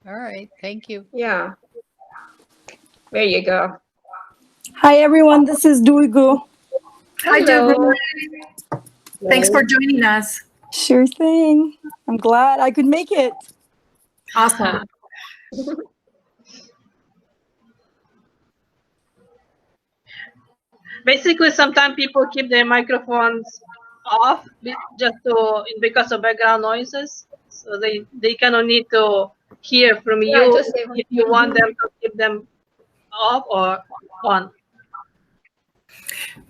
All right. Thank you. Yeah. There you go. Hi everyone, this is Duigu. Hi, Dugu. Hello. Thanks for joining us. Sure thing. I'm glad I could make it. Awesome. Basically, sometimes people keep their microphones off just to because of background noises. So they kind of need to hear from Yeah, you just if you want them to keep them off or on.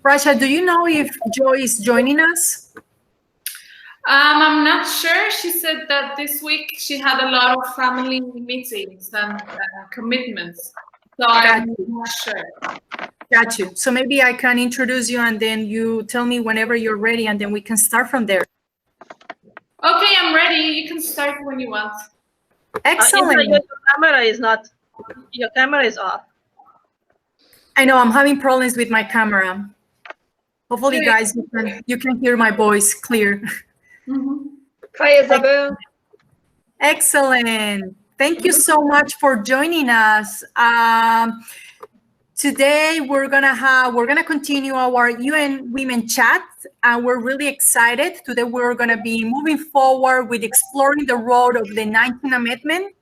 Rasha, do you know if Joy is joining us? I'm not sure. She said that this week she had a lot of family meetings and commitments. So I'm not sure. Got you. So maybe I can introduce you and then you tell me whenever you're ready and then we can start from there. Okay, I'm ready. You can start when you want. Excellent. Your camera is off. I know I'm having problems with my camera. Hopefully, guys, you can hear my voice clear. Hi, Isabel. Excellent. Thank you so much for joining us. Today we're gonna continue our UN Women Chat, and we're really excited. Today we're gonna be moving forward with exploring the role of the 19th Amendment,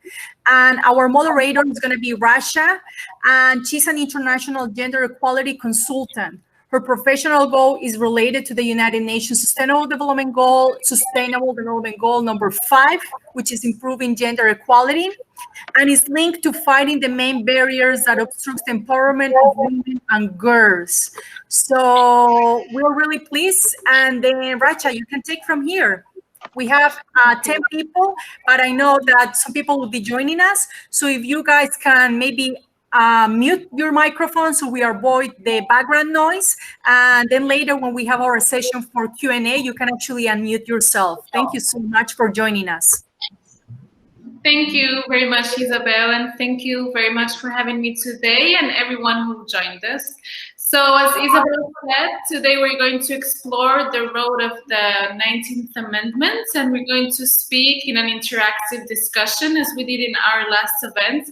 and our moderator is gonna be Rasha, and she's an international gender equality consultant. Her professional goal is related to the United Nations Sustainable Development Goal number 5, which is improving gender equality, and is linked to fighting the main barriers that obstruct the empowerment of women and girls. So we're really pleased. And then Racha, you can take from here. We have 10 people, but I know that some people will be joining us. So if you guys can maybe mute your microphone so we avoid the background noise. And then later when we have our session for Q&A, you can actually unmute yourself. Thank you so much for joining us. Thank you very much, Isabel, and thank you very much for having me today and everyone who joined us. So as Isabel said, today we're going to explore the road of the 19th Amendment, and we're going to speak in an interactive discussion, as we did in our last event,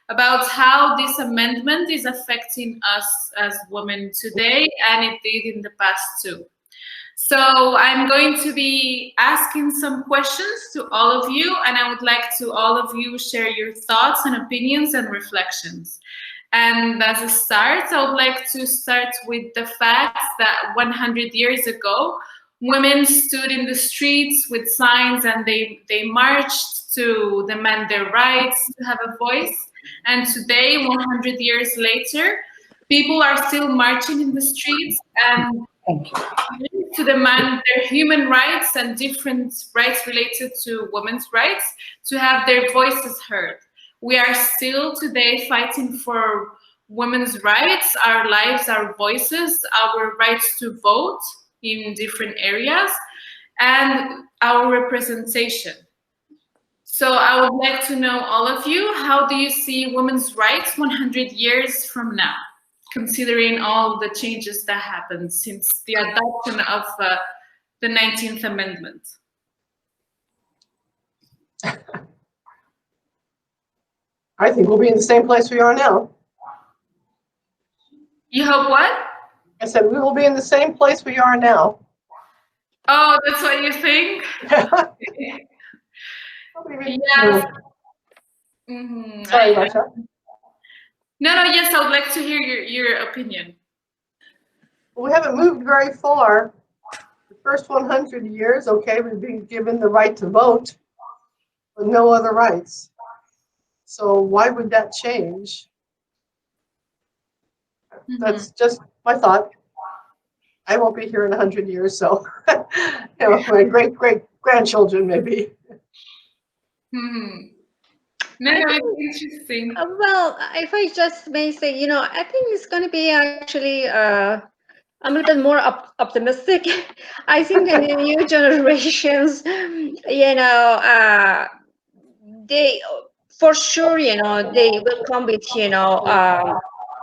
about how this amendment is affecting us as women today, and it did in the past too. So I'm going to be asking some questions to all of you, and I would like to all of you share your thoughts and opinions and reflections. And as a start, I would like to start with the fact that 100 years ago, women stood in the streets with signs and they marched to demand their rights, to have a voice. And today, 100 years later, people are still marching in the streets and to demand their human rights and different rights related to women's rights to have their voices heard. We are still today fighting for women's rights, our lives, our voices, our rights to vote in different areas, and our representation. So I would like to know, all of you, how do you see women's rights 100 years from now, considering all the changes that happened since the adoption of the 19th Amendment? I think we'll be in the same place we are now. You hope what? I said we will be in the same place we are now. Oh, that's what you think? Yes. Sorry, Marsha. No, yes, I would like to hear your opinion. We haven't moved very far. The first 100 years, okay, we've been given the right to vote, but no other rights. So why would that change? That's just my thought. I won't be here in 100 years, so you know, my great grandchildren maybe. No, it's interesting. Well, if I just may say, I think it's going to be actually I'm a little bit more optimistic. I think the new generations, they for sure, they will come with,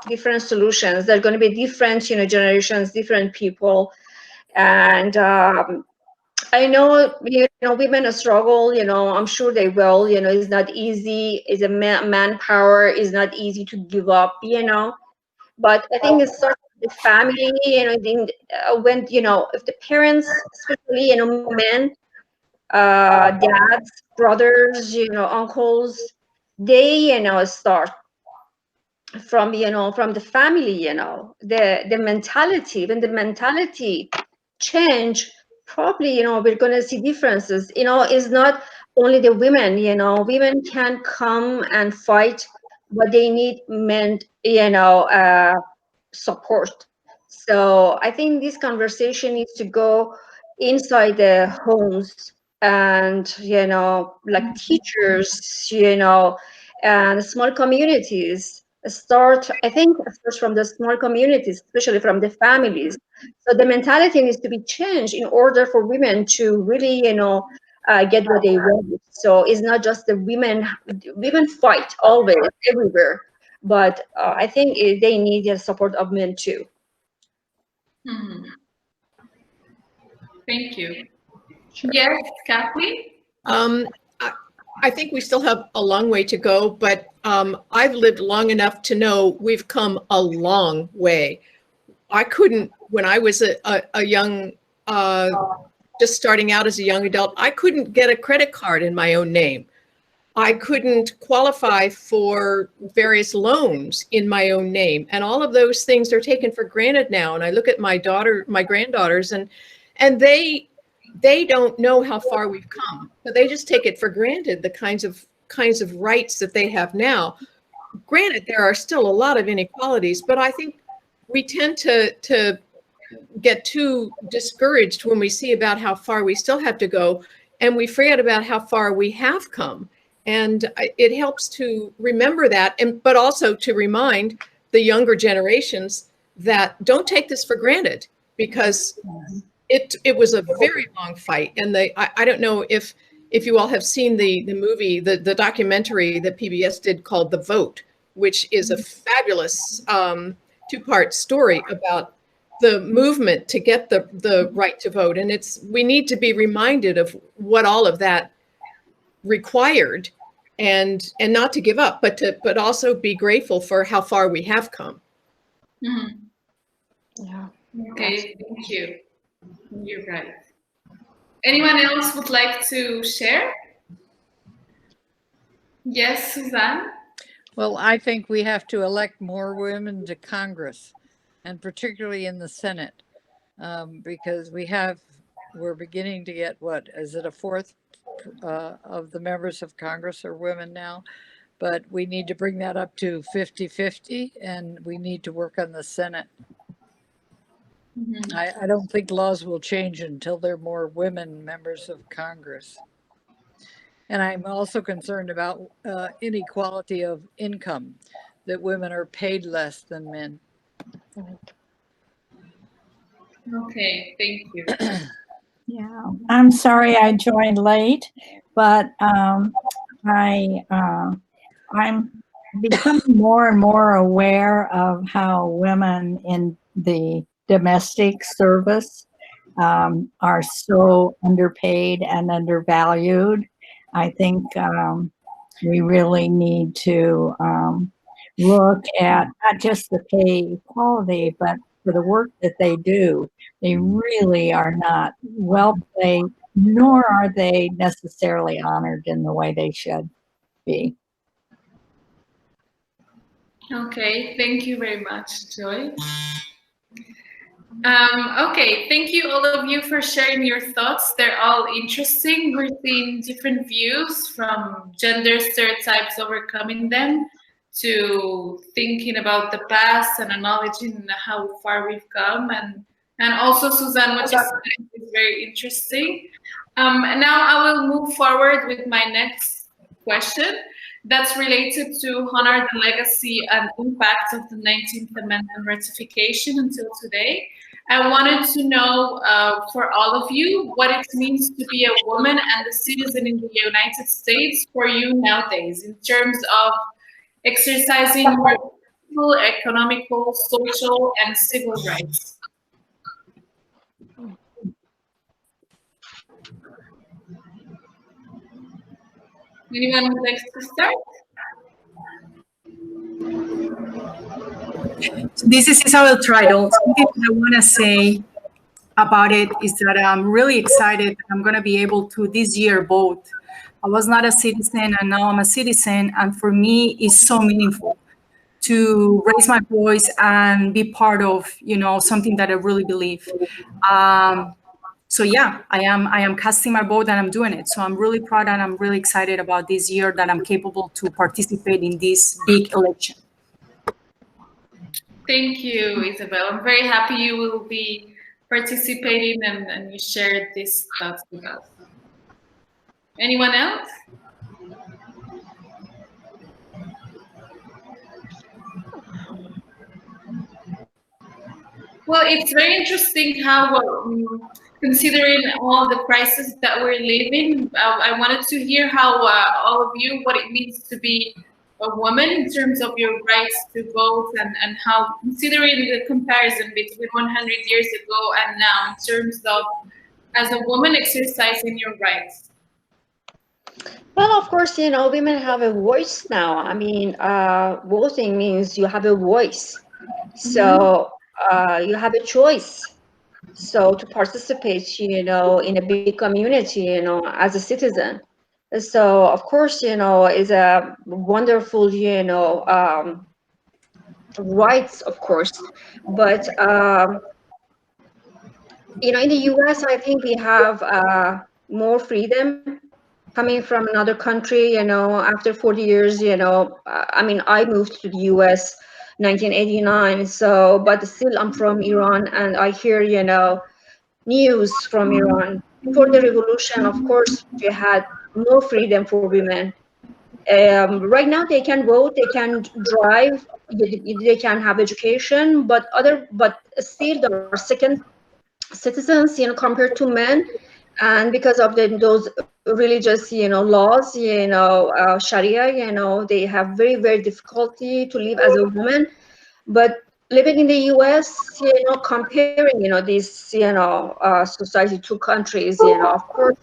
different solutions. There are going to be different, generations, different people, and I know, women struggle, I'm sure they will, it's not easy. It's a manpower is not easy to give up, but I think it's sort of the family, when, if the parents, especially, men, dads, brothers, uncles, they, start from the family, the mentality. When the mentality change, probably, we're going to see differences. It's not only the women. Women can come and fight, but they need men, support. So I think this conversation needs to go inside the homes, and like teachers, and small communities start. I think first from the small communities, especially from the families. So the mentality needs to be changed in order for women to really, get what they want. So it's not just the women. Women fight always, everywhere, but I think they need the support of men too. Mhm. Thank you. Yes, Kathleen? I think we still have a long way to go, but I've lived long enough to know we've come a long way. I couldn't, when I was a young, just starting out as a young adult, I couldn't get a credit card in my own name. I couldn't qualify for various loans in my own name. And all of those things are taken for granted now. And I look at my granddaughters, and they don't know how far we've come, but they just take it for granted, the kinds of rights that they have now. Granted, there are still a lot of inequalities, but I think we tend to get too discouraged when we see about how far we still have to go, and we forget about how far we have come. And it helps to remember that, but also to remind the younger generations that don't take this for granted, because it was a very long fight. And I don't know if you all have seen the movie, the documentary that PBS did called The Vote, which is a fabulous two-part story about the movement to get the right to vote. And we need to be reminded of what all of that required, and not to give up, but also be grateful for how far we have come. Mhm. Yeah. Okay, thank you. You're right. Anyone else would like to share? Yes, Suzanne? Well, I think we have to elect more women to Congress, and particularly in the Senate, because we're beginning to get, what is it, a fourth of the members of Congress are women now, but we need to bring that up to 50-50, and we need to work on the Senate. Mhm. I don't think laws will change until there are more women members of Congress. And I'm also concerned about inequality of income, that women are paid less than men. Okay, thank you. Yeah, I'm sorry I joined late, but I'm becoming more and more aware of how women in the domestic service are so underpaid and undervalued. I think we really need to look at not just the pay equality, but for the work that they do. They really are not well paid, nor are they necessarily honored in the way they should be. Okay, thank you very much, Joy. Okay, thank you all of you for sharing your thoughts. They're all interesting. We're seeing different views, from gender stereotypes, overcoming them, to thinking about the past and acknowledging how far we've come. And also, Suzanne, what you said is very interesting. And now I will move forward with my next question that's related to honor the legacy and impact of the 19th Amendment ratification until today. I wanted to know for all of you what it means to be a woman and a citizen in the United States for you nowadays, in terms of exercising your political, economical, social, and civil rights. Anyone would like to start? This is Isabel Tridle. Something that I want to say about it is that I'm really excited that I'm going to be able to this year vote. I was not a citizen and now I'm a citizen, and for me it's so meaningful to raise my voice and be part of, something that I really believe. So yeah, I am casting my vote and I'm doing it. So I'm really proud and I'm really excited about this year that I'm capable to participate in this big election. Thank you, Isabel. I'm very happy you will be participating and you shared these thoughts with us. Anyone else? Well, it's very interesting how, considering all the crises that we're living, I wanted to hear how all of you, what it means to be a woman in terms of your rights to vote, and how, considering the comparison between 100 years ago and now, in terms of as a woman exercising your rights. Well, of course, women have a voice now. I mean, voting means you have a voice. So you have a choice. So to participate, in a big community, as a citizen. So of course, is a wonderful, rights, of course. But in the US, I think we have more freedom coming from another country, after 40 years, I mean, I moved to the US 1989, so, but still I'm from Iran, and I hear, news from Iran. Before the revolution, of course, we had no freedom for women. Right now they can vote, they can drive, they can have education, but still there are second citizens, compared to men. And because of those religious, laws, Sharia, they have very, very difficulty to live as a woman. But living in the US, comparing, these, society, two countries, of course,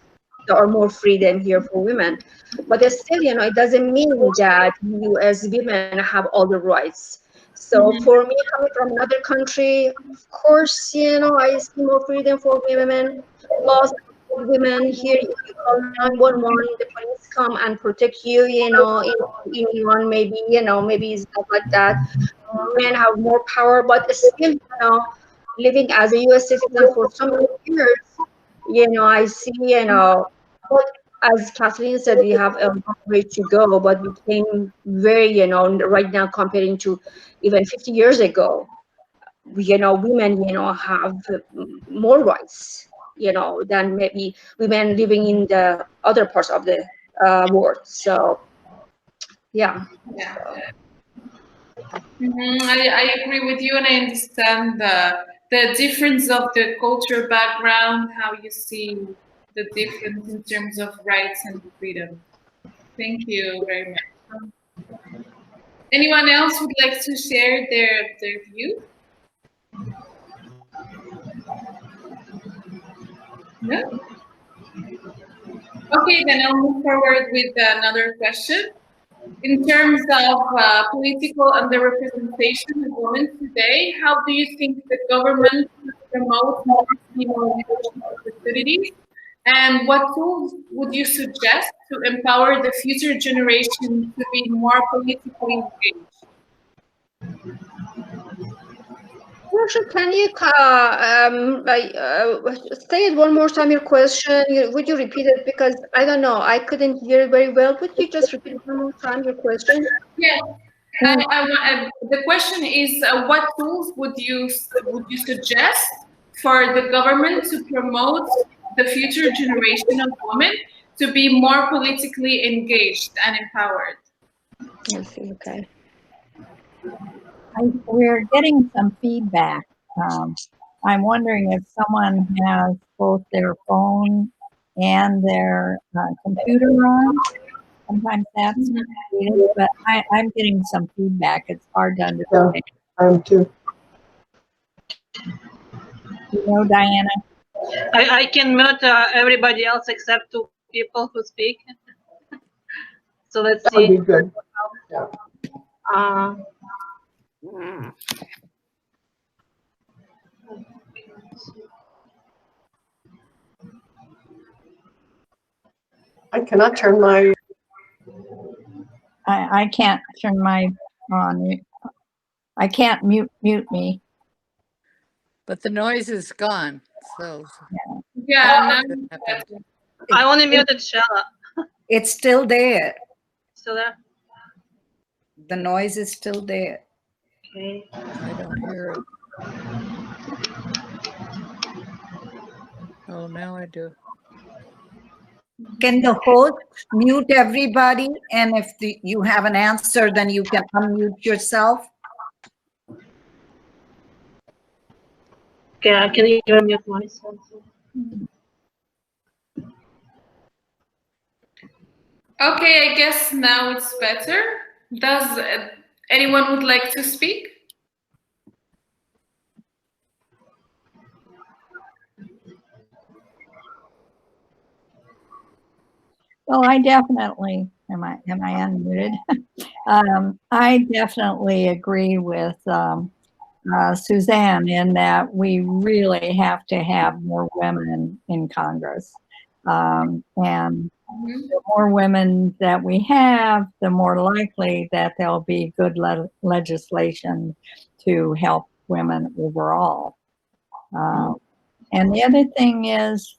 there are more freedom here for women. But still, it doesn't mean that you as women have all the rights. So for me, coming from another country, of course, I see more freedom for women. Laws for women here, if you call 911, the police come and protect you, in Iran, maybe, maybe it's not like that. Men have more power, but still, living as a US citizen for so many years, I see, but as Kathleen said, we have a long way to go, but we came very, right now comparing to even 50 years ago, women, have more rights, than maybe women living in the other parts of the world. So, yeah. I agree with you, and I understand the difference of the culture background, how you see the difference in terms of rights and freedom. Thank you very much. Anyone else would like to share their view? No? Okay, then I'll move forward with another question. In terms of political underrepresentation of women today, how do you think the government promotes more female leadership opportunities? And what tools would you suggest to empower the future generation to be more politically engaged? Can you say it one more time, your question? Would you repeat it? Because I don't know, I couldn't hear it very well. Would you just repeat one more time your question? Yes. The question is, what tools would you suggest for the government to promote the future generation of women to be more politically engaged and empowered? I see, okay. We're getting some feedback. I'm wondering if someone has both their phone and their computer on. Sometimes that's needed, but I'm getting some feedback. It's hard to understand. Yeah, I am too. Diana? I can mute everybody else except two people who speak. So let's That would see. be good. Uh, I cannot turn my, I can't turn my on. I can't mute me. But the noise is gone, so. Yeah, Good now happen. I only muted Shella. It's still there. So there. The noise is still there. Okay. I don't hear it. Oh, now I do. Can the host mute everybody? And if you have an answer, then you can unmute yourself. Okay, can you mute myself? Okay, I guess now it's better. Does anyone would like to speak? Well, I definitely, am I unmuted? I definitely agree with Suzanne in that we really have to have more women in Congress. And the more women that we have, the more likely that there'll be good legislation to help women overall. And the other thing is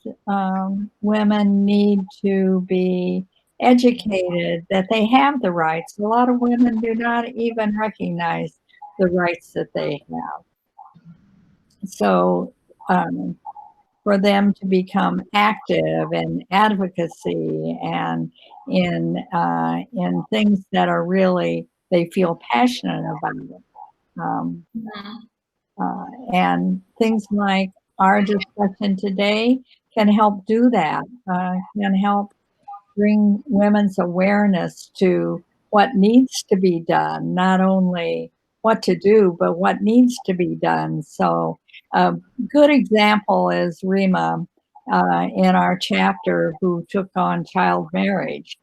women need to be educated that they have the rights. A lot of women do not even recognize the rights that they have. So for them to become active in advocacy and in things that are really, they feel passionate about. And things like our discussion today can help do that, can help bring women's awareness to what needs to be done, not only what to do, but what needs to be done. So a good example is Rima in our chapter who took on child marriage.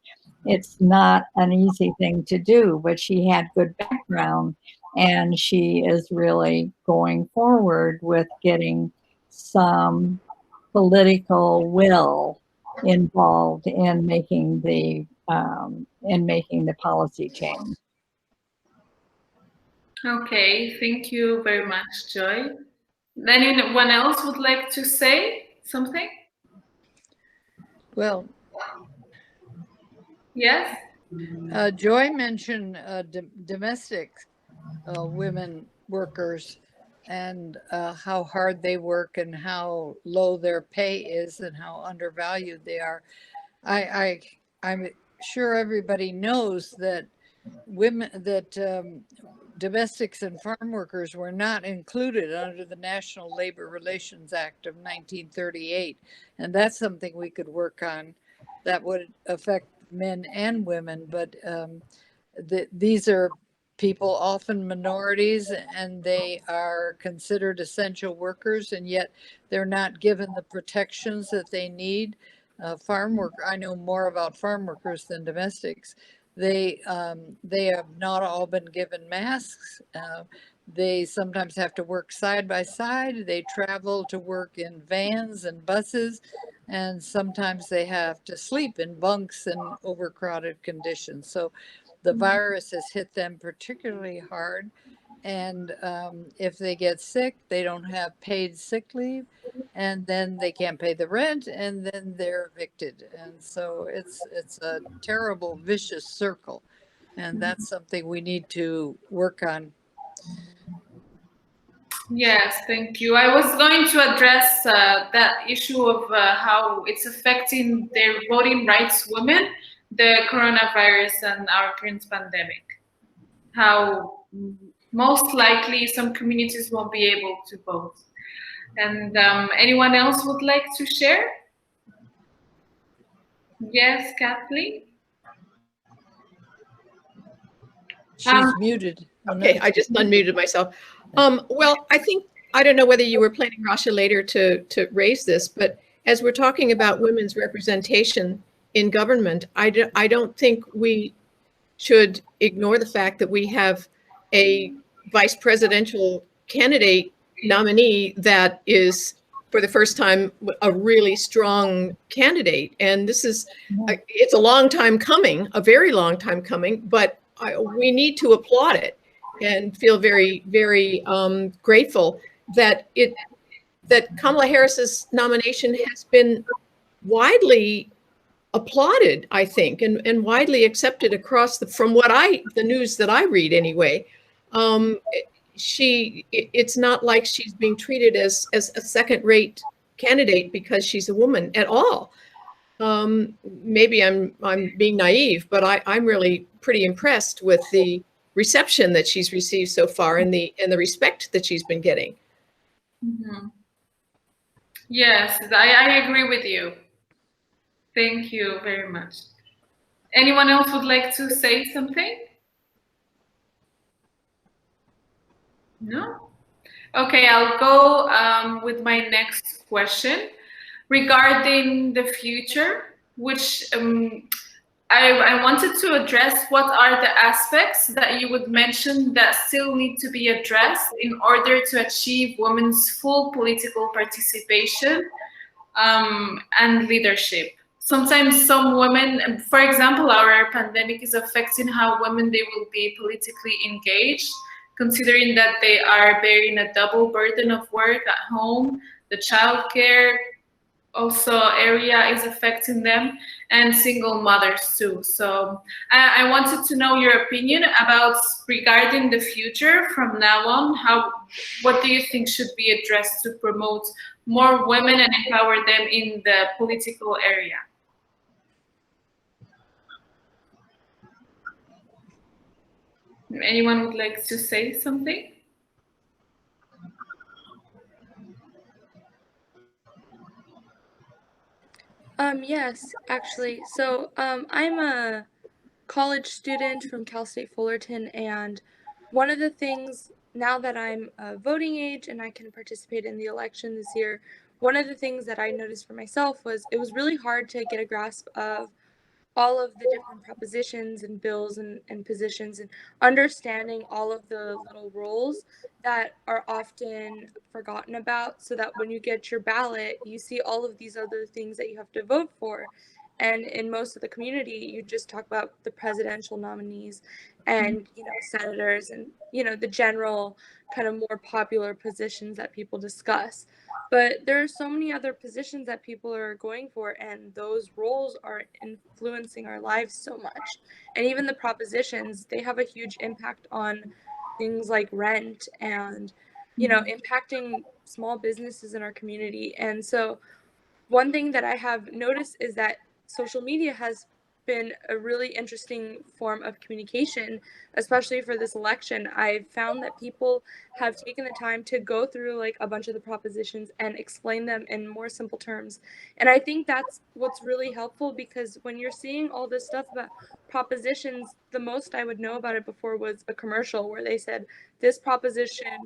It's not an easy thing to do, but she had good background and she is really going forward with getting some political will involved in making the policy change. Okay, thank you very much, Joy. Anyone else would like to say something? Well, Yes? Joy mentioned domestic women workers and how hard they work and how low their pay is and how undervalued they are. I'm sure everybody knows that domestics and farm workers were not included under the National Labor Relations Act of 1938. And that's something we could work on that would affect men and women. But these are people, often minorities, and they are considered essential workers, and yet they're not given the protections that they need. Farm work, I know more about farm workers than domestics. They have not all been given masks. They sometimes have to work side by side. They travel to work in vans and buses, and sometimes they have to sleep in bunks in overcrowded conditions. So the virus has hit them particularly hard. And if they get sick, they don't have paid sick leave, and then they can't pay the rent, and then they're evicted. And so it's a terrible, vicious circle. And that's something we need to work on. Yes, thank you. I was going to address that issue of how it's affecting their voting rights women, the coronavirus and our current pandemic. How most likely some communities won't be able to vote. And anyone else would like to share? Yes, Kathleen? She's muted. Okay, I just unmuted myself. Well, I don't know whether you were planning, Rasha, later to raise this, but as we're talking about women's representation in government, I don't think we should ignore the fact that we have a vice presidential candidate nominee that is, for the first time, a really strong candidate. And this is, it's a long time coming, a very long time coming, but we need to applaud it and feel very, very grateful that that Kamala Harris's nomination has been widely applauded, I think, and widely accepted across from the news that I read anyway. It's not like she's being treated as a second-rate candidate because she's a woman at all. Maybe I'm being naive, but I'm really pretty impressed with the reception that she's received so far and the respect that she's been getting. Mm-hmm. Yes, I agree with you. Thank you very much. Anyone else would like to say something? No? Okay, I'll go with my next question regarding the future, which I wanted to address. What are the aspects that you would mention that still need to be addressed in order to achieve women's full political participation and leadership? Sometimes some women, for example, our pandemic is affecting how women they will be politically engaged, considering that they are bearing a double burden of work at home, the childcare also area is affecting them, and single mothers too. So I wanted to know your opinion about regarding the future from now on. What do you think should be addressed to promote more women and empower them in the political area? Anyone would like to say something? Yes, actually. So, I'm a college student from Cal State Fullerton, and one of the things, now that I'm a voting age and I can participate in the election this year, one of the things that I noticed for myself was it was really hard to get a grasp of all of the different propositions and bills and positions, and understanding all of the little roles that are often forgotten about, so that when you get your ballot, you see all of these other things that you have to vote for. And in most of the community, you just talk about the presidential nominees and, senators and, the general kind of more popular positions that people discuss. But there are so many other positions that people are going for, and those roles are influencing our lives so much. And even the propositions, they have a huge impact on things like rent and, impacting small businesses in our community. And so one thing that I have noticed is that social media has been a really interesting form of communication, especially for this election. I've found that people have taken the time to go through like a bunch of the propositions and explain them in more simple terms. And I think that's what's really helpful, because when you're seeing all this stuff about propositions, the most I would know about it before was a commercial where they said this proposition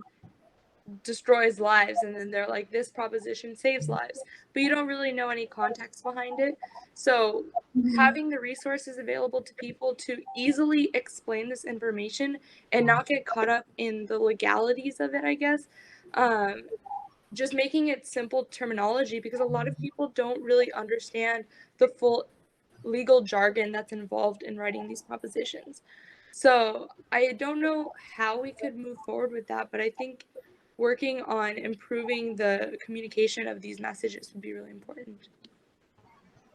destroys lives, and then they're like, this proposition saves lives, but you don't really know any context behind it. So having the resources available to people to easily explain this information and not get caught up in the legalities of it, I guess, just making it simple terminology, because a lot of people don't really understand the full legal jargon that's involved in writing these propositions. So I don't know how we could move forward with that, but I think working on improving the communication of these messages would be really important.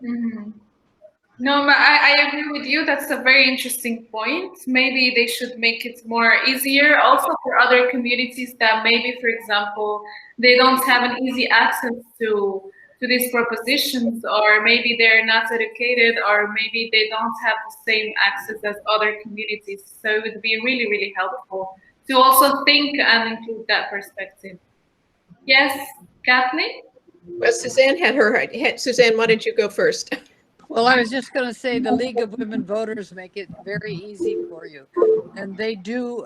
Mm-hmm. No, but I agree with you. That's a very interesting point. Maybe they should make it more easier also for other communities that maybe, for example, they don't have an easy access to these propositions, or maybe they're not educated, or maybe they don't have the same access as other communities. So it would be really, really helpful to also think and include that perspective. Yes, Kathleen? Well, Suzanne had her. Suzanne, why don't you go first? Well, I was just going to say the League of Women Voters make it very easy for you, and they do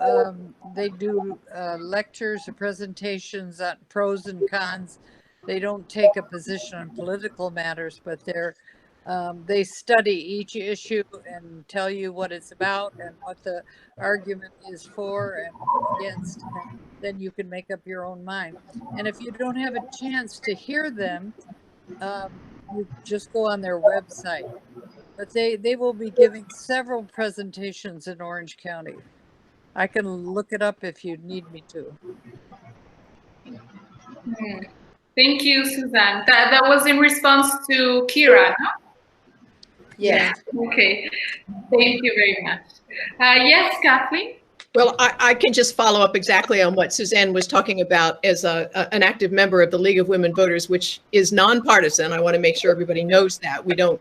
lectures or presentations on pros and cons. They don't take a position on political matters, but they're They study each issue and tell you what it's about and what the argument is for and against. And then you can make up your own mind. And if you don't have a chance to hear them, you just go on their website. But they will be giving several presentations in Orange County. I can look it up if you need me to. Thank you, Suzanne. That was in response to Kira, no? Yeah. Okay. Thank you very much. Yes, Kathleen? Well, I can just follow up exactly on what Suzanne was talking about as an active member of the League of Women Voters, which is nonpartisan. I want to make sure everybody knows that we don't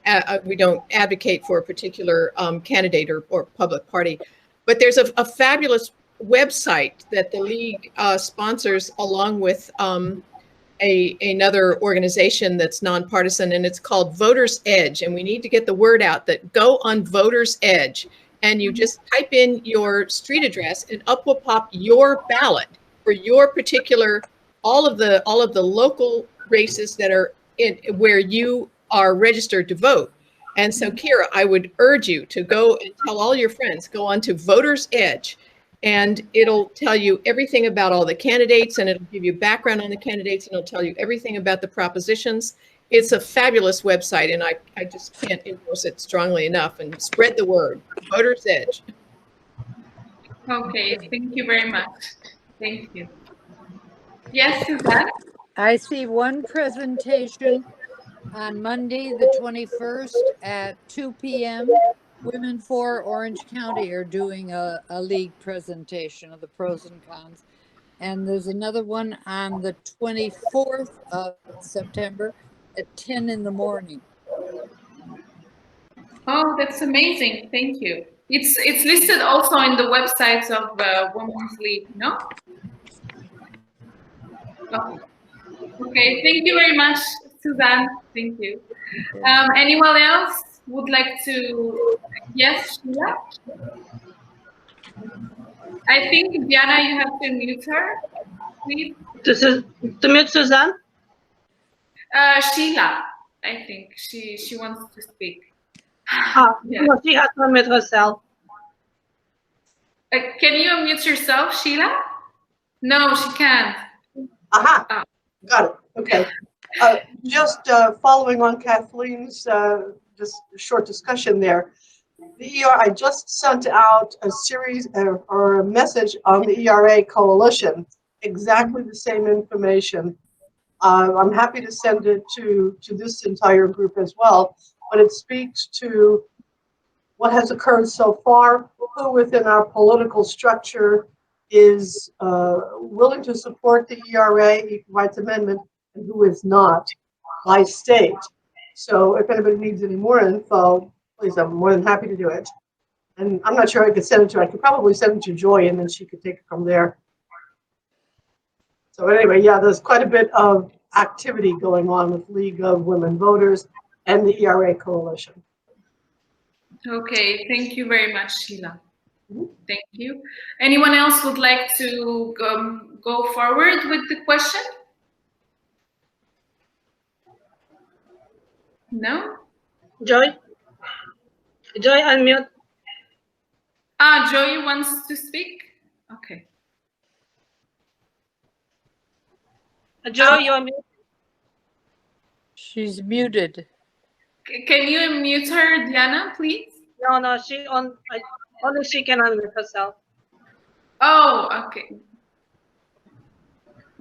advocate for a particular candidate or public party. But there's a fabulous website that the League sponsors along with another organization that's nonpartisan, and it's called Voters Edge. And we need to get the word out that go on Voters Edge. And you just type in your street address and up will pop your ballot for your particular, all of the local races that are in where you are registered to vote. And so, Kira, I would urge you to go and tell all your friends, go on to Voters Edge, and it'll tell you everything about all the candidates, and it'll give you background on the candidates, and it'll tell you everything about the propositions. It's a fabulous website, and I just can't endorse it strongly enough. And spread the word. Voters Edge. Okay, thank you very much. Thank you. Yes, Suzanne? I see one presentation on Monday, the 21st at 2 p.m. Women for Orange County are doing a league presentation of the pros and cons. And there's another one on the 24th of September at 10 in the morning. Oh, that's amazing. Thank you. It's listed also in the websites of Women's League, no? Oh. Okay, thank you very much, Suzanne. Thank you. Anyone else would like to? Yes, Sheila? I think, Diana, you have to mute her, please. To mute Suzanne? Sheila, I think she wants to speak. Yeah. No, she has to unmute herself. Can you unmute yourself, Sheila? No, she can't. Aha, Oh. got it. Okay. Just following on Kathleen's just short discussion there. The I just sent out a series or a message on the ERA Coalition, exactly the same information. I'm happy to send it to this entire group as well, but it speaks to what has occurred so far, who within our political structure is willing to support the ERA, Equal Rights Amendment, and who is not by state. So if anybody needs any more info, please, I'm more than happy to do it. And I'm not sure I could send it to her. I could probably send it to Joy, and then she could take it from there. So anyway, yeah, there's quite a bit of activity going on with League of Women Voters and the ERA Coalition. Okay, thank you very much, Sheila. Thank you. Anyone else would like to go forward with the question? No? Joy? Joy, unmute. Joy wants to speak? Okay. Joy, you unmute. She's muted. Can you unmute her, Diana, please? No, only she can unmute herself. Oh, okay.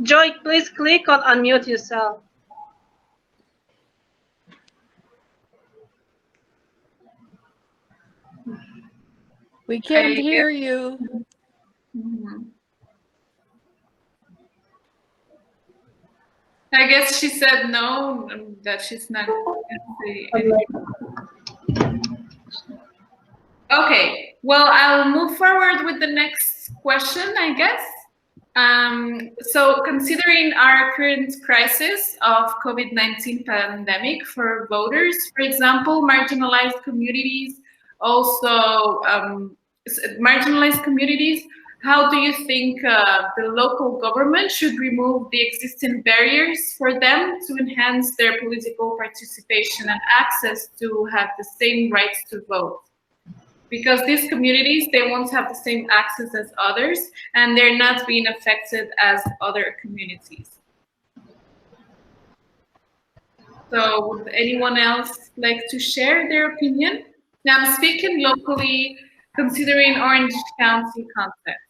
Joy, please click on unmute yourself. We can't hear you. Mm-hmm. I guess she said no, that she's not going to say anything. Okay, well, I'll move forward with the next question, I guess. So considering our current crisis of COVID-19 pandemic for voters, for example, marginalized communities, also marginalized communities how do you think the local government should remove the existing barriers for them to enhance their political participation and access to have the same rights to vote? Because these communities, they won't have the same access as others, and they're not being affected as other communities. So would anyone else like to share their opinion? Now I'm speaking locally, considering Orange County context.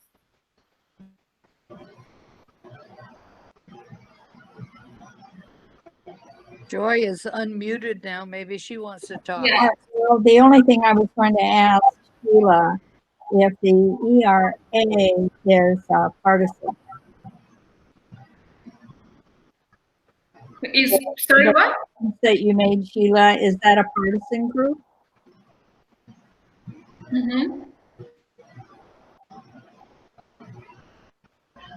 Joy is unmuted now. Maybe she wants to talk. Yeah. Well, the only thing I was going to ask Sheila, if the ERA is partisan. Sorry, what? That you made, Sheila, is that a partisan group? Mm-hmm.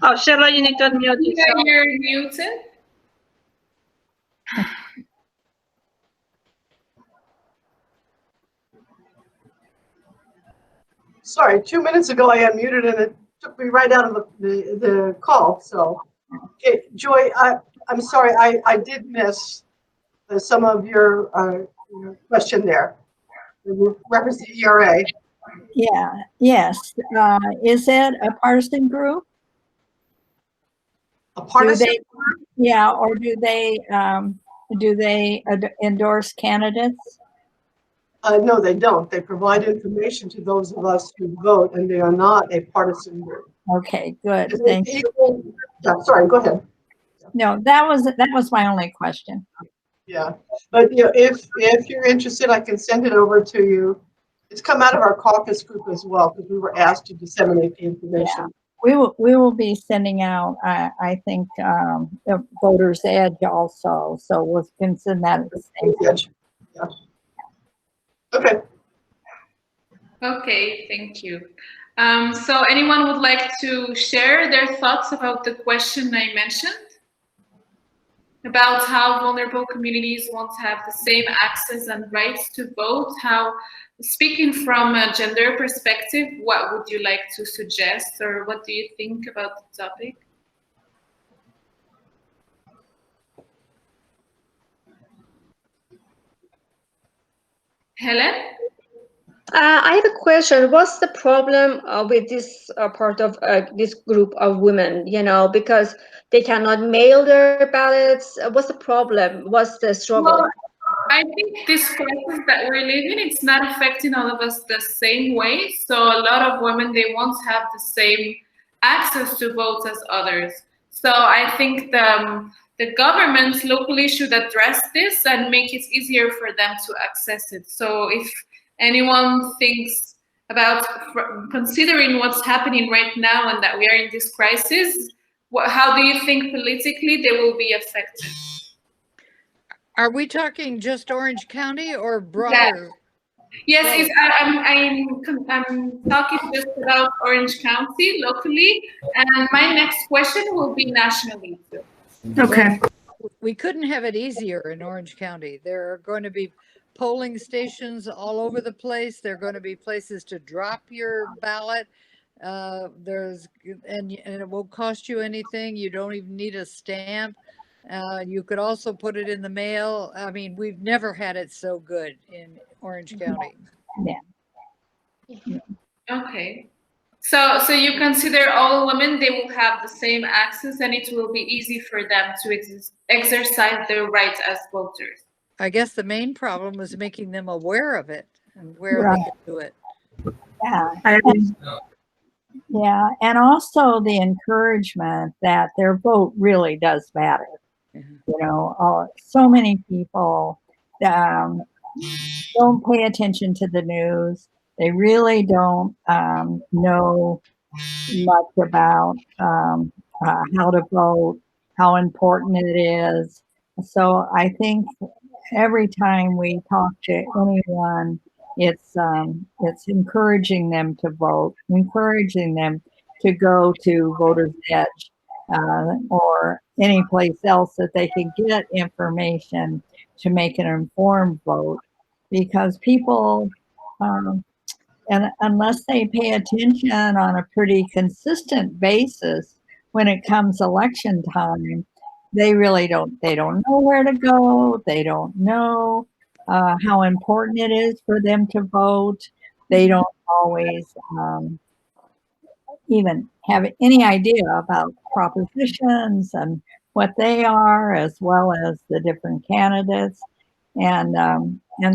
Oh, Sheila, you need to unmute yourself. You're muted. Sorry, 2 minutes ago I unmuted and it took me right out of the call. So, okay, Joy, I'm sorry, I did miss some of your question there. You referenced the ERA. Yeah, yes. Is it a partisan group? A partisan group? Yeah, or do they endorse candidates? No, they don't. They provide information to those of us who vote, and they are not a partisan group. Okay, good. Thank you. Yeah, sorry, go ahead. No, that was my only question. Yeah, but if you're interested, I can send it over to you. It's come out of our caucus group as well, because we were asked to disseminate the information. Yeah. We will be sending out, I think, the Voters Edge also. So we can send that at the same time. Yeah. Okay. Okay, thank you. So anyone would like to share their thoughts about the question I mentioned? About how vulnerable communities won't have the same access and rights to vote? How, speaking from a gender perspective, what would you like to suggest, or what do you think about the topic? Helen? I have a question. What's the problem with this part of this group of women? Because they cannot mail their ballots. What's the problem? What's the struggle? Well, I think this crisis that we're living, it's not affecting all of us the same way. So a lot of women, they won't have the same access to votes as others. So I think the governments locally should address this and make it easier for them to access it. So if anyone thinks about considering what's happening right now and that we are in this crisis, how do you think politically they will be affected? Are we talking just Orange County or broader? Yes, I'm talking just about Orange County locally, and my next question will be nationally too. Okay. We couldn't have it easier in Orange County. There are going to be polling stations all over the place. There are going to be places to drop your ballot. And it won't cost you anything. You don't even need a stamp. You could also put it in the mail. I mean, we've never had it so good in Orange County. Yeah. Okay. So you consider all women, they will have the same access and it will be easy for them to exercise their rights as voters. I guess the main problem is making them aware of it and where Right. they can do it. Yeah. Yeah, and also the encouragement that their vote really does matter. Mhm. So many people don't pay attention to the news. They really don't know much about how to vote, how important it is. So I think every time we talk to anyone, it's encouraging them to vote, encouraging them to go to Voters Edge or any place else that they can get information to make an informed vote, because people And unless they pay attention on a pretty consistent basis when it comes election time, they really they don't know where to go. They don't know how important it is for them to vote. They don't always even have any idea about propositions and what they are, as well as the different candidates. And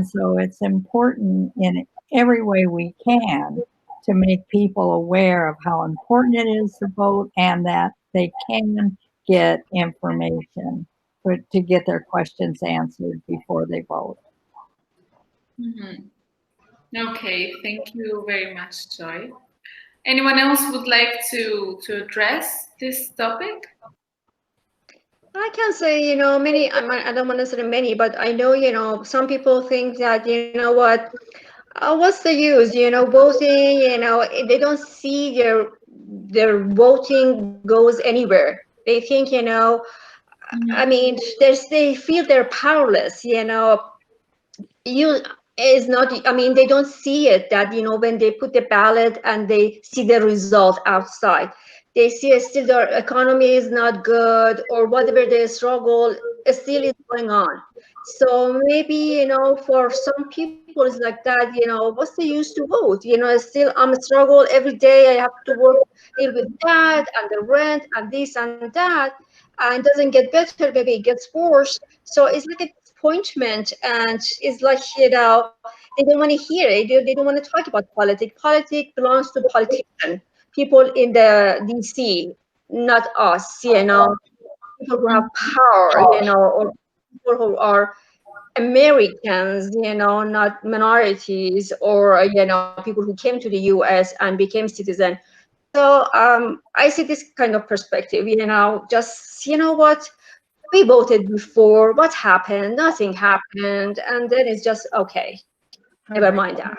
so it's important in every way we can to make people aware of how important it is to vote and that they can get information to get their questions answered before they vote. Okay, thank you very much, Joy. Anyone else would like to address this topic? I can say, you know, many, I don't want to say many, but I know, you know, some people think that, you know what, what's the use, you know, voting, you know, they don't see their voting goes anywhere. They think, you know, I mean, they feel they're powerless, you know. Is not, I mean, they don't see it that, you know, when they put the ballot and they see the result outside, they see still their economy is not good or whatever they struggle still is going on. So maybe, you know, for some people it's like that, you know, what's the use to vote? You know, still I'm a struggle every day. I have to work, deal with that and the rent and this and that, and it doesn't get better, maybe it gets worse. So it's like a disappointment, and it's like, you know, they don't want to hear it. They don't want to talk about politics. Politics belongs to politicians, people in the DC, not us, you know, people who have power, you know, or people who are Americans, you know, not minorities, or, you know, people who came to the US and became citizens. So I see this kind of perspective, you know, just, you know what, we voted before, what happened? Nothing happened. And then it's just, okay, never mind that.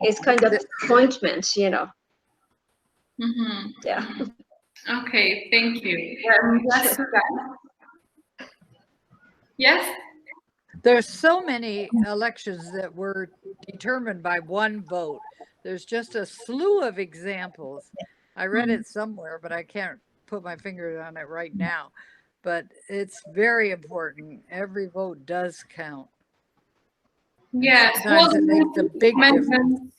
It's kind of disappointment, you know. Yeah. Okay, thank you. Yes? There's so many elections that were determined by one vote. There's just a slew of examples. I read it somewhere, but I can't put my finger on it right now. But it's very important. Every vote does count. Yes. Sometimes it makes a big difference.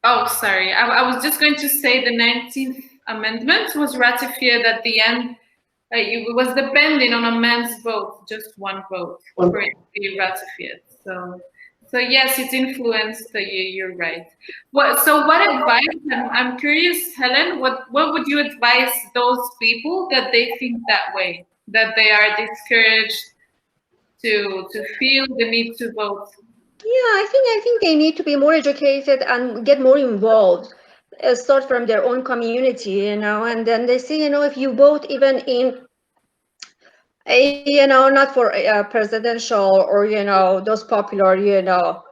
Oh, sorry. I was just going to say the 19th Amendment was ratified at the end. It was depending on a man's vote, just one vote for it to be ratified. So yes, it's influenced. You're right. So what advice? I'm curious, Helen. What would you advise those people that they think that way, that they are discouraged to feel the need to vote? Yeah, I think they need to be more educated and get more involved. Start from their own community, you know, and then they see, you know, if you vote even in, you know, not for presidential or, you know, those popular, you know,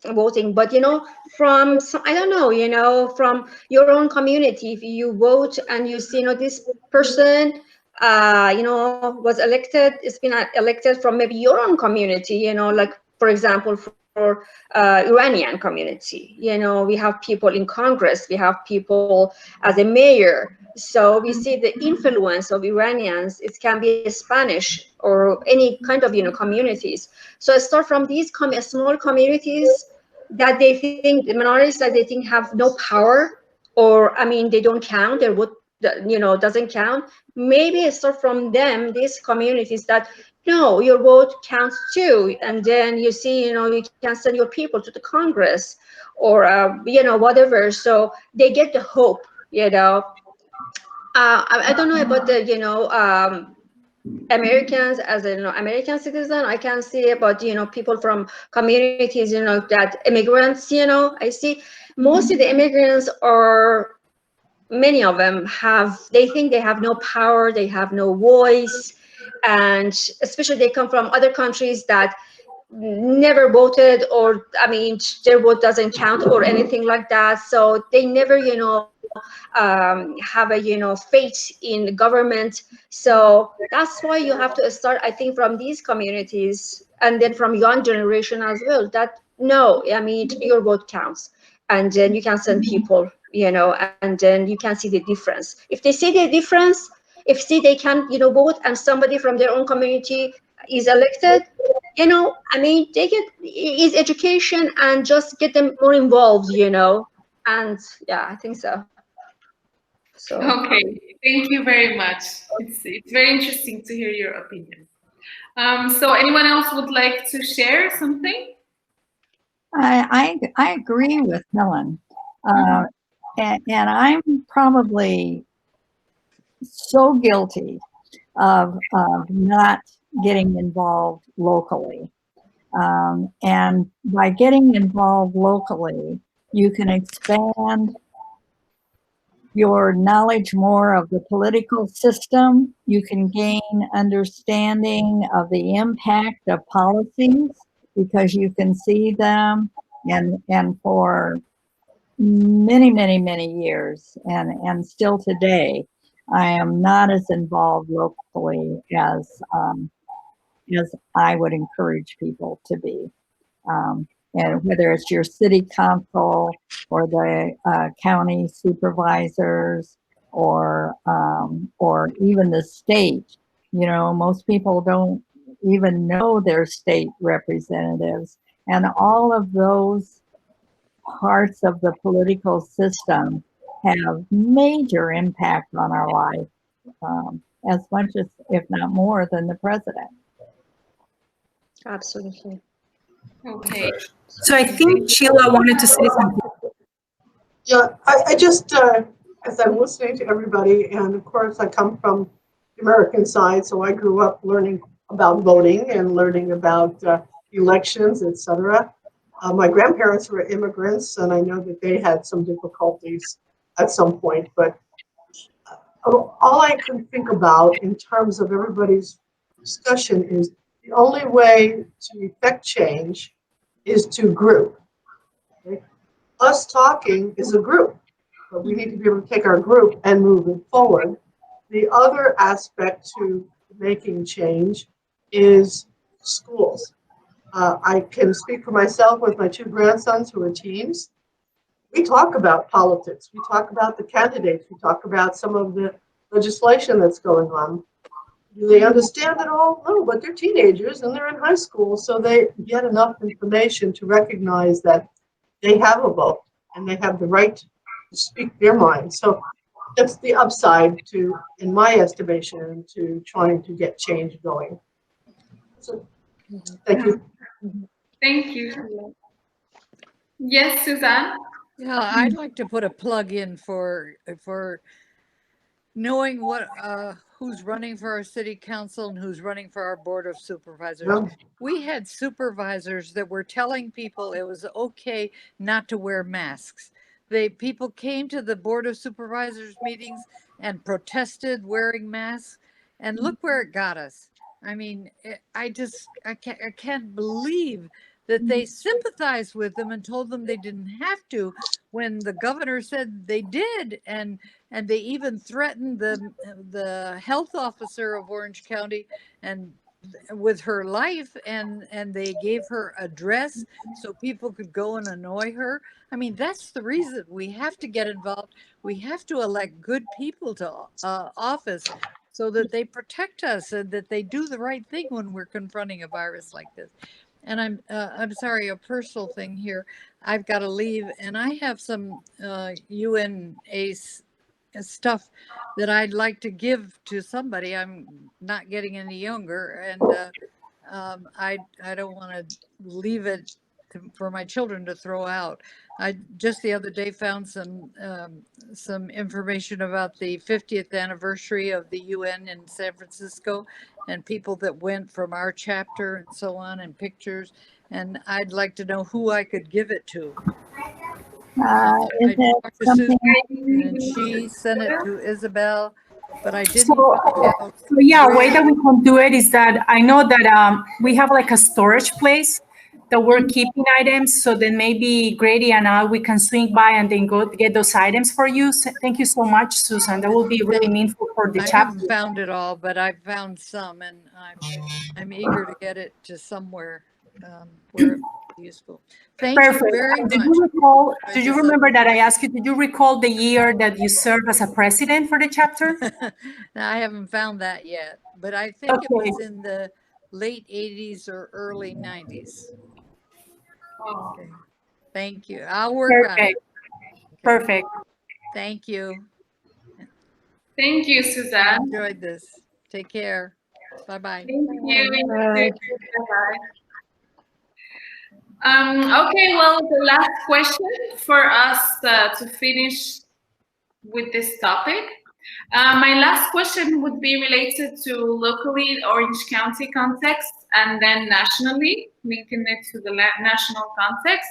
voting, but, you know, from some, I don't know, you know, from your own community, if you vote and you see, you know, this person, you know, was elected, it's been elected from maybe your own community, you know, like, for example, for Iranian community, you know, we have people in Congress, we have people as a mayor. So we see the influence of Iranians. It can be Spanish or any kind of, you know, communities. So I start from these small communities that they think, the minorities that they think have no power, or, I mean, they don't count, their vote, you know, doesn't count. Maybe start from them, these communities, that no, your vote counts too. And then you see, you know, you can send your people to the Congress or, you know, whatever. So they get the hope, you know. I don't know about the, you know, Americans as an American citizen, I can see, but, you know, people from communities, you know, that immigrants, you know, I see mostly the immigrants are, many of them they think they have no power, they have no voice, and especially they come from other countries that never voted, or, I mean, their vote doesn't count or anything like that. So they never, you know, have a, you know, faith in the government. So that's why you have to start, I think, from these communities, and then from young generation as well, that no, I mean, your vote counts. And then you can send people, and then you can see the difference. If they see the difference, if they can, vote, and somebody from their own community is elected, I mean, they get is education and just get them more involved, and yeah, I think so. So Okay, thank you very much. It's very interesting to hear your opinion. So anyone else would like to share something? I agree with Helen. And I'm probably so guilty of not getting involved locally. And by getting involved locally, you can expand your knowledge more of the political system. You can gain understanding of the impact of policies because you can see them, and for many years and still today, I am not as involved locally as I would encourage people to be. And whether it's your city council or the county supervisors or even the state, most people don't even know their state representatives, and all of those parts of the political system have major impact on our life, as much as, if not more, than the president. absolutely. Okay. So I think Sheila wanted to say something. Yeah, I just, as I'm listening to everybody, and of course I come from the American side, so I grew up learning about voting and learning about elections, etc. My grandparents were immigrants, and I know that they had some difficulties at some point, but all I can think about in terms of everybody's discussion is the only way to effect change is to group. Okay? Us talking is a group, but we need to be able to take our group and move it forward. The other aspect to making change is schools. I can speak for myself with my two grandsons who are teens. We talk about politics. We talk about the candidates. We talk about some of the legislation that's going on. Do they understand it all? No, but they're teenagers and they're in high school, so they get enough information to recognize that they have a vote and they have the right to speak their mind. So that's the upside to, in my estimation, to trying to get change going. So thank you. Thank you. Yes, Suzanne? Yeah, I'd like to put a plug in for knowing what who's running for our city council and who's running for our board of supervisors. Yeah. We had supervisors that were telling people it was okay not to wear masks. People came to the board of supervisors meetings and protested wearing masks, and look where it got us. I mean, I can't believe that they sympathized with them and told them they didn't have to, when the governor said they did, and they even threatened the health officer of Orange County and with her life, and they gave her address so people could go and annoy her. I mean, that's the reason we have to get involved. We have to elect good people to office so that they protect us and that they do the right thing when we're confronting a virus like this. And I'm sorry, a personal thing here. I've got to leave, and I have some UNA stuff that I'd like to give to somebody. I'm not getting any younger, and I don't want to leave it for my children to throw out. I just the other day found some information about the 50th anniversary of the UN in San Francisco, and people that went from our chapter and so on, and pictures. And I'd like to know who I could give it to. Is it talked to something? Susan, and she sent it to Isabel, but I didn't So, find out. so yeah, a way that we can do it is that I know that we have like a storage place that we're keeping items. So then maybe Grady and I, we can swing by and then go get those items for you. So thank you so much, Susan. That will be really meaningful for the I chapter. haven't found it all, but I found some, and I'm eager to get it to somewhere. where it's useful. Thank you Perfect. very Did much. you recall, I do you just remember love that I asked you, did you recall the year that you served as a president for the chapter? Now, I haven't found that yet, but I think it Okay. was in the late 80s or early 90s. Oh, Okay. Thank you. I'll work on it. Perfect. Perfect. Thank you. thank you, Suzanne. Enjoyed this. Take care. Bye-bye. Thank you. Right. Bye-bye. Okay, well, the last question for us to finish with this topic. My last question would be related to locally Orange County context and then nationally, linking it to the national context.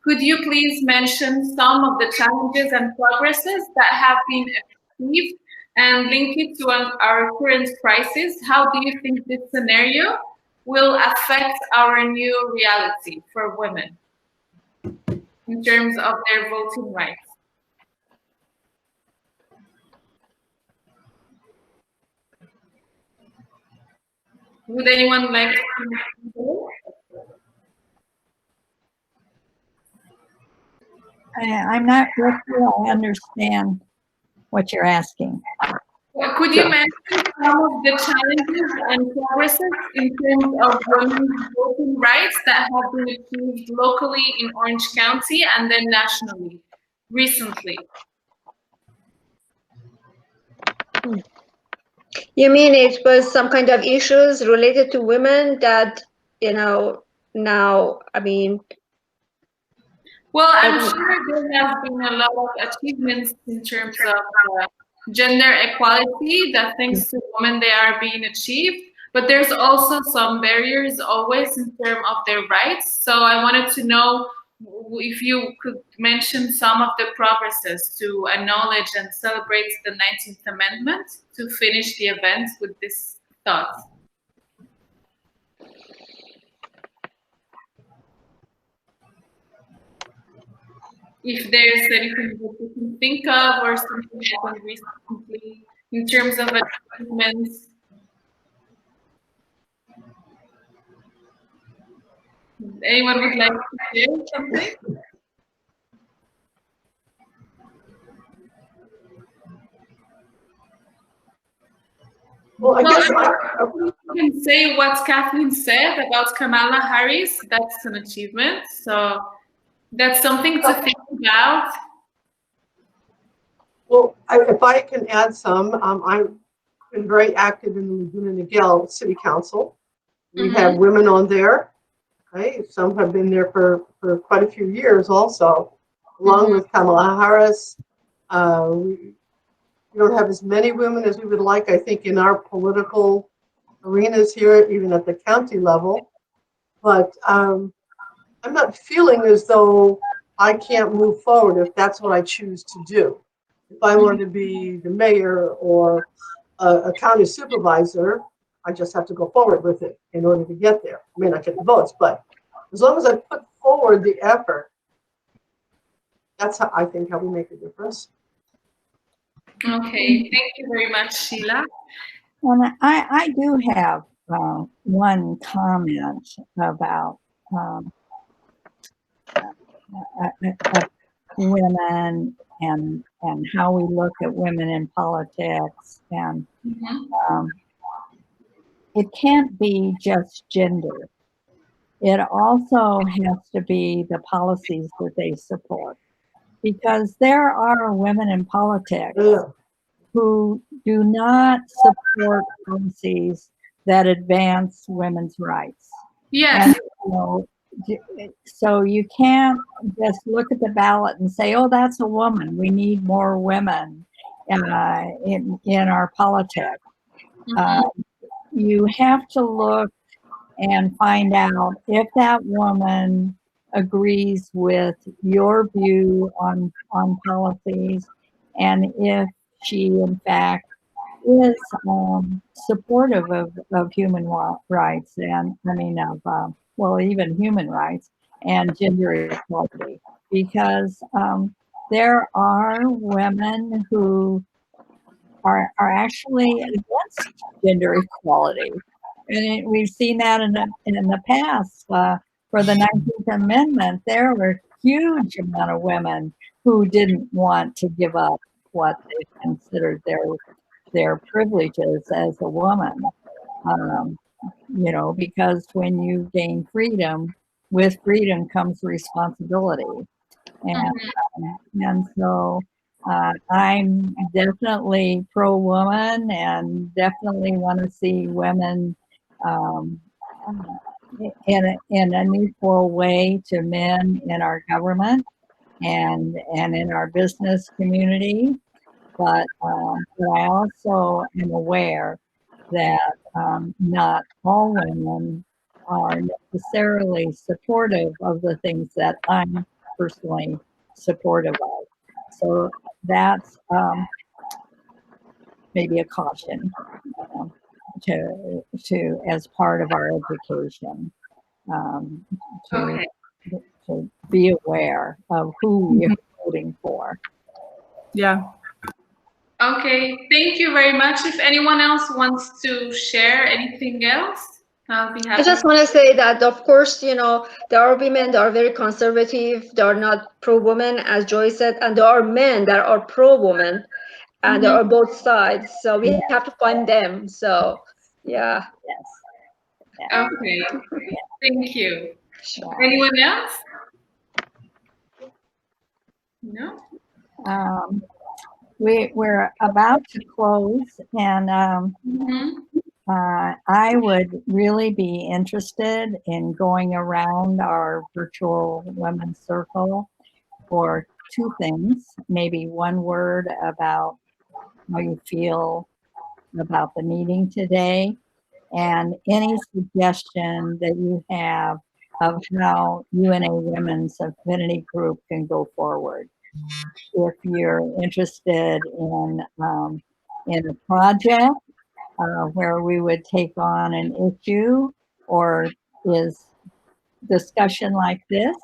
Could you please mention some of the challenges and progresses that have been achieved and link it to our current crisis? How do you think this scenario will affect our new reality for women in terms of their voting rights? Would anyone like to go? I'm not sure I understand what you're asking. Could you mention some of the challenges and progresses in terms of women's voting rights that have been achieved locally in Orange County and then nationally recently? You mean it was some kind of issues related to women that, now, I mean, Well, I'm sure there has been a lot of achievements in terms of gender equality that thanks to women they are being achieved, but there's also some barriers always in terms of their rights. So I wanted to know if you could mention some of the progresses to acknowledge and celebrate the 19th Amendment to finish the event with this thought. If there's anything that you can think of or something that happened recently in terms of achievements. Anyone would like to share something? Well, I guess You can say what Kathleen said about Kamala Harris. That's an achievement. So that's something to think about. well, if I can add some, I've been very active in the Laguna Niguel City Council. We have women on there, right? Some have been there for quite a few years also, along with Kamala Harris. We don't have as many women as we would like, I think, in our political arenas here, even at the county level. But I'm not feeling as though I can't move forward if that's what I choose to do. If I want to be the mayor or a county supervisor, I just have to go forward with it in order to get there. I may not get the votes, but as long as I put forward the effort, that's how I think how we make a difference. Okay, thank you very much, Sheila. And I do have one comment about women and how we look at women in politics, and it can't be just gender. It also has to be the policies that they support, because there are women in politics who do not support policies that advance women's rights. Yes. And, so you can't just look at the ballot and say, oh, that's a woman. We need more women in our politics. You have to look and find out if that woman agrees with your view on policies, and if she in fact is supportive of human rights, and even human rights and gender equality, because there are women who are actually against gender equality. And we've seen that in the past. for the 19th Amendment, there were a huge amount of women who didn't want to give up what they considered their privileges as a woman. You know, because when you gain freedom, with freedom comes responsibility. And so I'm definitely pro-woman and definitely want to see women in an equal way to men in our government and in our business community. But I also am aware that not all women are necessarily supportive of the things that I'm personally supportive of. So that's maybe a caution to as part of our education, to be aware of who you're voting for. Yeah. Okay, thank you very much. If anyone else wants to share anything else, I'll be happy. I just want to say that, of course, you know, there are women that are very conservative, they are not pro-woman, as Joy said, and there are men that are pro-woman, and there are both sides. So we have to find them. So, yeah. Yes. Okay, thank you. Anyone else? No? We're about to close, and I would really be interested in going around our virtual women's circle for two things. Maybe one word about how you feel about the meeting today, and any suggestion that you have of how UNA Women's Affinity Group can go forward. If you're interested in a project where we would take on an issue, or is discussion like this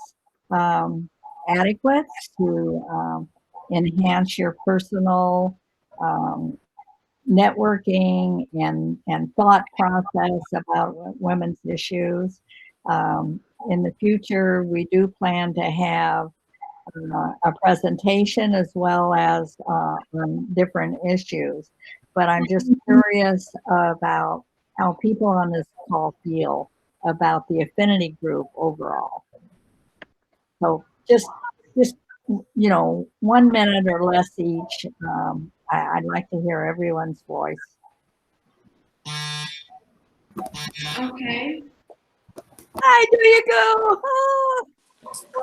adequate to enhance your personal networking and thought process about women's issues. In the future, we do plan to have a presentation as well as on different issues. But I'm just curious about how people on this call feel about the affinity group overall. So just you know, 1 minute or less each. I'd like to hear everyone's voice. Okay. Hi, there you go. Oh.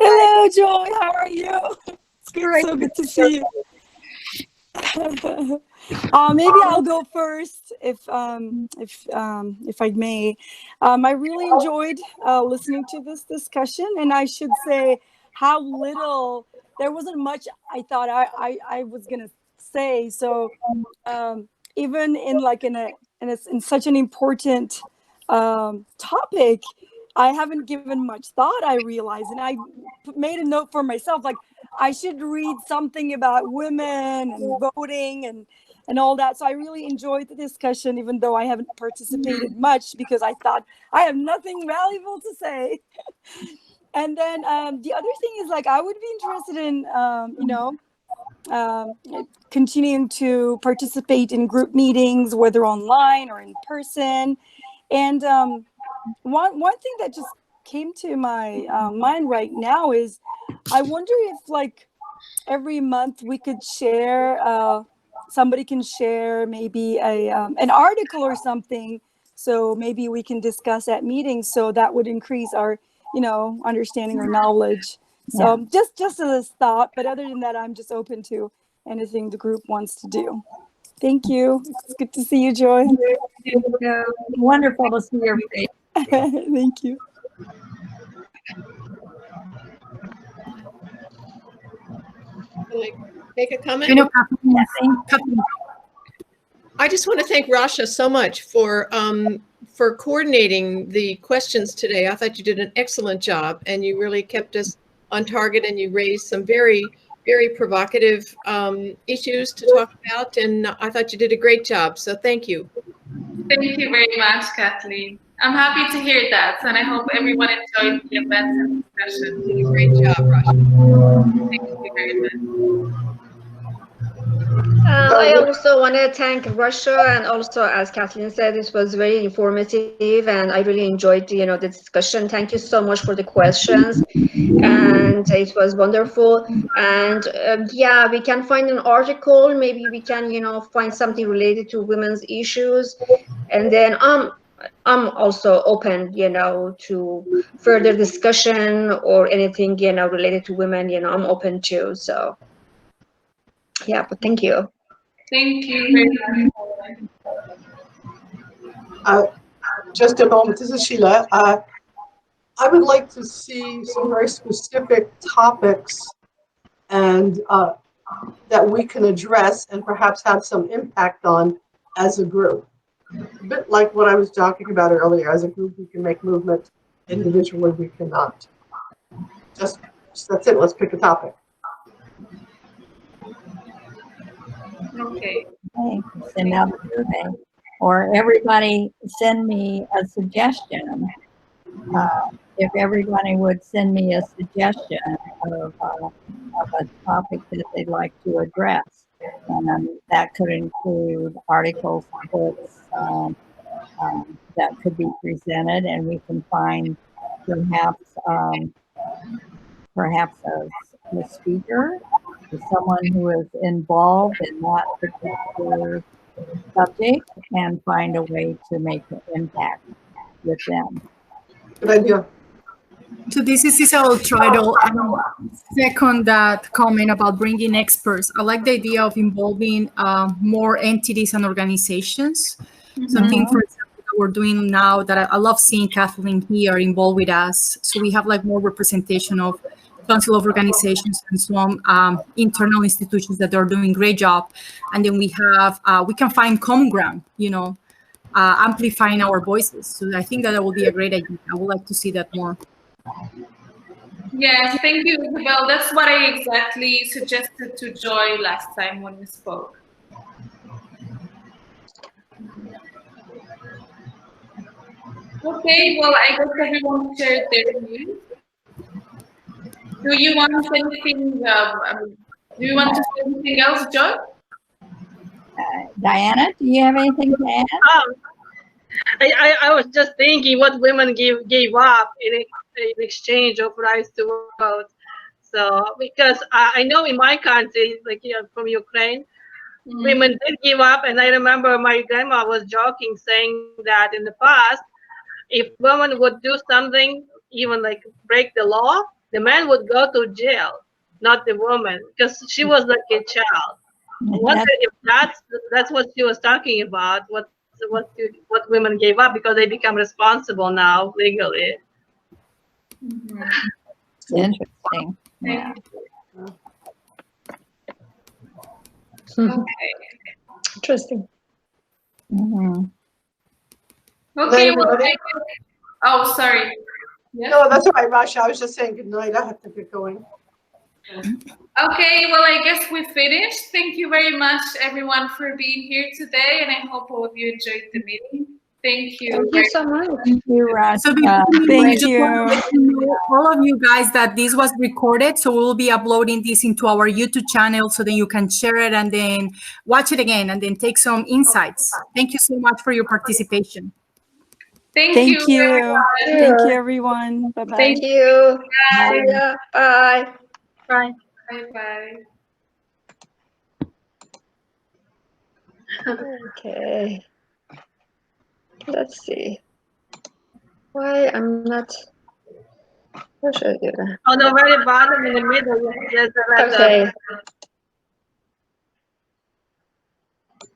Hello, Joy. How are you? It's good, so good to see you. Maybe I'll go first, if I may. I really enjoyed listening to this discussion, and I should say how little. There wasn't much I thought I was gonna say. So even in such an important topic, I haven't given much thought, I realize, and I made a note for myself, like I should read something about women and voting and all that. So I really enjoyed the discussion, even though I haven't participated much, because I thought I have nothing valuable to say. And then the other thing is, like, I would be interested in, continuing to participate in group meetings, whether online or in person. And one thing that just came to my mind right now is, I wonder if, like, every month we could share, somebody can share maybe an article or something, so maybe we can discuss at meetings, so that would increase our, understanding or knowledge. So just as a thought, but other than that, I'm just open to anything the group wants to do. Thank you. It's good to see you, Joy. Wonderful to see your face. Thank you. Make a comment? I just want to thank Rasha so much for coordinating the questions today. I thought you did an excellent job, and you really kept us on target, and you raised some very, very provocative issues to talk about, and I thought you did a great job. So thank you. Thank you very much, Kathleen. I'm happy to hear that, and I hope everyone enjoyed the event and discussion. Did a great job, Rasha. Thank you very much. I also want to thank Russia, and also, as Kathleen said, this was very informative, and I really enjoyed, the discussion. Thank you so much for the questions, and it was wonderful. And yeah, we can find an article. Maybe we can, find something related to women's issues, and then I'm also open, to further discussion or anything, related to women. I'm open to. So yeah, but thank you. Thank you very much. Just a moment. This is Sheila. I would like to see some very specific topics and that we can address and perhaps have some impact on as a group. A bit like what I was talking about earlier. As a group, we can make movement. Individually, we cannot. Just that's it. Let's pick a topic. Okay. Okay, send out a survey, or everybody send me a suggestion. If everybody would send me a suggestion of a topic that they'd like to address, and that could include articles, books that could be presented, and we can find perhaps a speaker, someone who is involved in that particular subject, and find a way to make an impact with them. Good idea. So this is Isabel Tridal. Second that comment about bringing experts. I like the idea of involving more entities and organizations. Something, for example, that we're doing now that I love seeing Kathleen here involved with us. So we have like more representation of Council of Organizations and some internal institutions that are doing a great job. And then we can find common ground, amplifying our voices. So I think that will be a great idea. I would like to see that more. Yes, thank you, Isabel. That's what I exactly suggested to Joy last time when we spoke. Okay, well, I guess everyone shared their views. Do you want to say anything? Do you want to say anything else, Joy? Diana, do you have anything to add? I was just thinking what women gave up in exchange of rights to vote. So because I know in my country, like from Ukraine, women did give up, and I remember my grandma was joking, saying that in the past, if women would do something, even like break the law, the man would go to jail, not the woman, because she was like a child. I wonder if that's what she was talking about. What women gave up because they become responsible now legally. Interesting. Yeah. Okay. Interesting. Okay. Well, oh, sorry. Yes? No, that's all right, Rasha. I was just saying good night. I have to get going. Okay, well, I guess we finished. Thank you very much, everyone, for being here today, and I hope all of you enjoyed the meeting. Thank you. Thank you so much. Thank you, Rasha. So Thank just you. want to let you know, all of you guys, that this was recorded, so we'll be uploading this into our YouTube channel so that you can share it and then watch it again and then take some insights. Thank you so much for your participation. Thank Thank you. you. Everyone. Thank you, everyone. Bye-bye. Thank you. Bye. Yeah, bye. Bye. Bye. Okay. Let's see. Why I'm not. How should I do that? On the very bottom in the middle, there's a letter. Okay.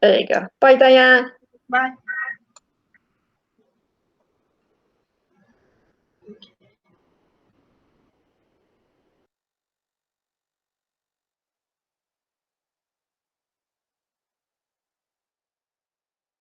There you go. Bye, Diane. Bye.